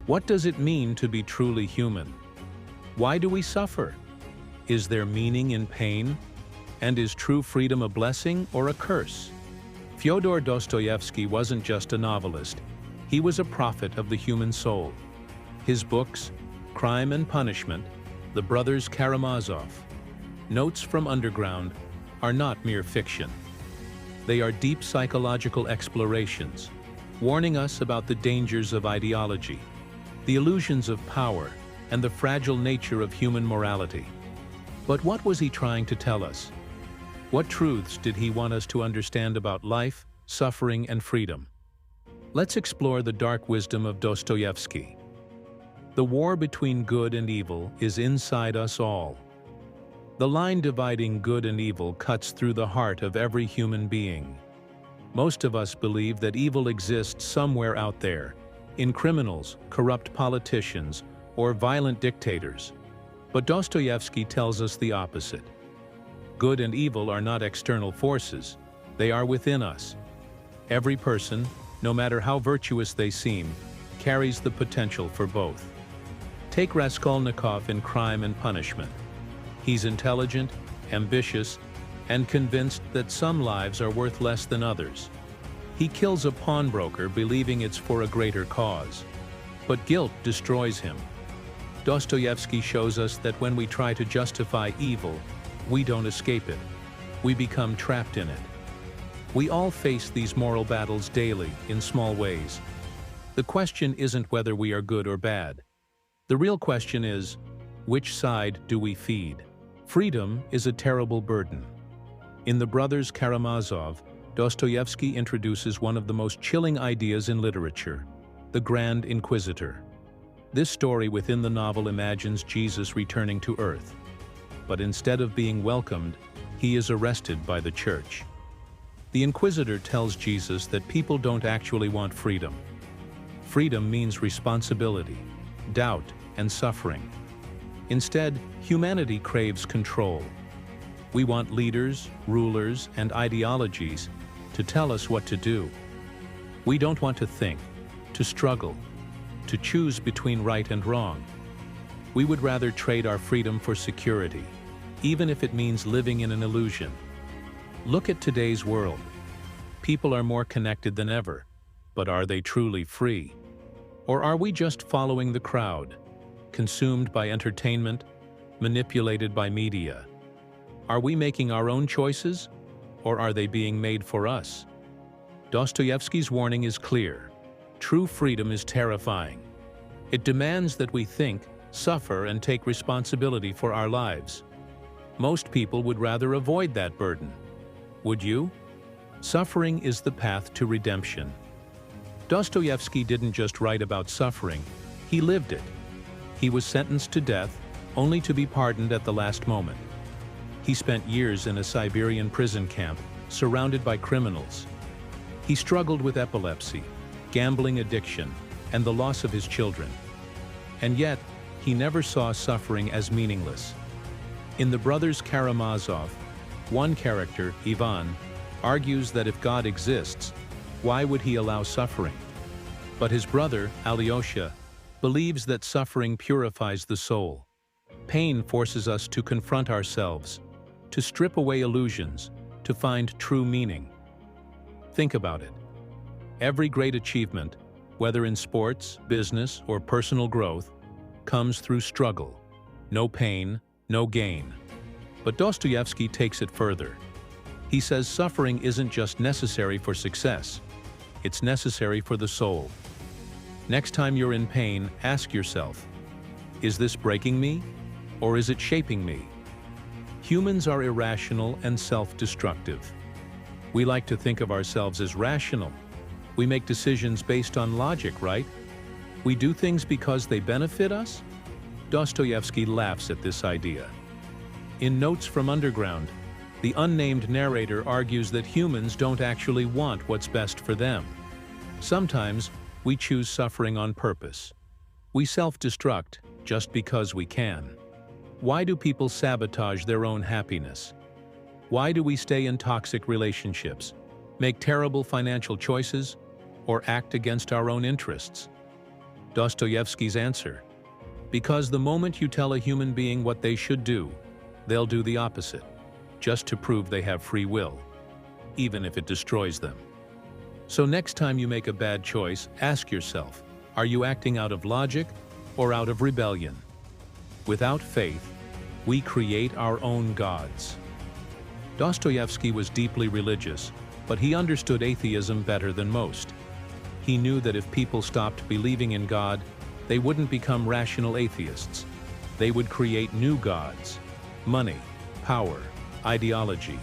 What does it mean to be truly human? Why do we suffer? Is there meaning in pain? And is true freedom a blessing or a curse? Fyodor Dostoevsky wasn't just a novelist. He was a prophet of the human soul. His books, Crime and Punishment, The Brothers Karamazov, Notes from Underground, are not mere fiction. They are deep psychological explorations, warning us about the dangers of ideology, the illusions of power, and the fragile nature of human morality. But what was he trying to tell us? What truths did he want us to understand about life, suffering, and freedom? Let's explore the dark wisdom of Dostoevsky. The war between good and evil is inside us all. The line dividing good and evil cuts through the heart of every human being. Most of us believe that evil exists somewhere out there, in criminals, corrupt politicians, or violent dictators. But Dostoevsky tells us the opposite. Good and evil are not external forces, they are within us. Every person, no matter how virtuous they seem, carries the potential for both. Take Raskolnikov in Crime and Punishment. He's intelligent, ambitious, and convinced that some lives are worth less than others. He kills a pawnbroker believing it's for a greater cause. But guilt destroys him. Dostoevsky shows us that when we try to justify evil, we don't escape it. We become trapped in it. We all face these moral battles daily, in small ways. The question isn't whether we are good or bad. The real question is, which side do we feed? Freedom is a terrible burden. In The Brothers Karamazov, Dostoevsky introduces one of the most chilling ideas in literature, the Grand Inquisitor. This story within the novel imagines Jesus returning to Earth. But instead of being welcomed, he is arrested by the church. The Inquisitor tells Jesus that people don't actually want freedom. Freedom means responsibility, doubt, and suffering. Instead, humanity craves control. We want leaders, rulers, and ideologies to tell us what to do. We don't want to think, to struggle, to choose between right and wrong. We would rather trade our freedom for security, even if it means living in an illusion. Look at today's world. People are more connected than ever, but are they truly free? Or are we just following the crowd, consumed by entertainment, manipulated by media? Are we making our own choices, or are they being made for us? Dostoevsky's warning is clear. True freedom is terrifying. It demands that we think, suffer, and take responsibility for our lives. Most people would rather avoid that burden. Would you? Suffering is the path to redemption. Dostoevsky didn't just write about suffering, he lived it. He was sentenced to death, only to be pardoned at the last moment. He spent years in a Siberian prison camp, surrounded by criminals. He struggled with epilepsy, gambling addiction, and the loss of his children. And yet, he never saw suffering as meaningless. In The Brothers Karamazov, one character, Ivan, argues that if God exists, why would he allow suffering? But his brother, Alyosha, believes that suffering purifies the soul. Pain forces us to confront ourselves, to strip away illusions, to find true meaning. Think about it. Every great achievement, whether in sports, business, or personal growth, comes through struggle. No pain, no gain. But Dostoevsky takes it further. He says suffering isn't just necessary for success, it's necessary for the soul. Next time you're in pain, ask yourself, is this breaking me, or is it shaping me? Humans are irrational and self-destructive. We like to think of ourselves as rational. We make decisions based on logic, right? We do things because they benefit us? Dostoevsky laughs at this idea. In Notes from Underground, the unnamed narrator argues that humans don't actually want what's best for them. Sometimes, we choose suffering on purpose. We self-destruct just because we can. Why do people sabotage their own happiness? Why do we stay in toxic relationships, make terrible financial choices, or act against our own interests? Dostoevsky's answer: because the moment you tell a human being what they should do, they'll do the opposite, just to prove they have free will, even if it destroys them. So next time you make a bad choice, ask yourself, are you acting out of logic or out of rebellion? Without faith, we create our own gods. Dostoevsky was deeply religious, but he understood atheism better than most. He knew that if people stopped believing in God, they wouldn't become rational atheists. They would create new gods: money, power, ideology.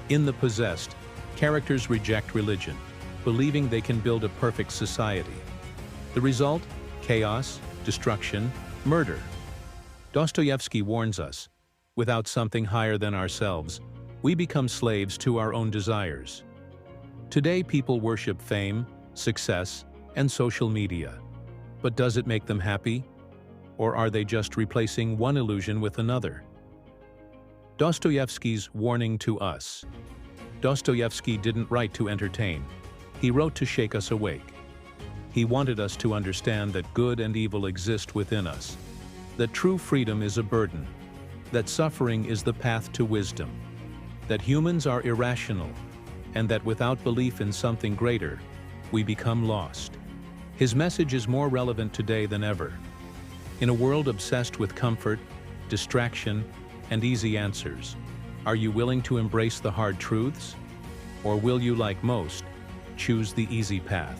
In The Possessed, characters reject religion, believing they can build a perfect society. The result? Chaos, destruction, murder. Dostoevsky warns us, without something higher than ourselves, we become slaves to our own desires. Today people worship fame, success, and social media. But does it make them happy? Or are they just replacing one illusion with another? Dostoevsky's warning to us. Dostoevsky didn't write to entertain. He wrote to shake us awake. He wanted us to understand that good and evil exist within us, that true freedom is a burden, that suffering is the path to wisdom, that humans are irrational, and that without belief in something greater, we become lost. His message is more relevant today than ever. In a world obsessed with comfort, distraction, and easy answers, are you willing to embrace the hard truths? Or will you, like most, choose the easy path?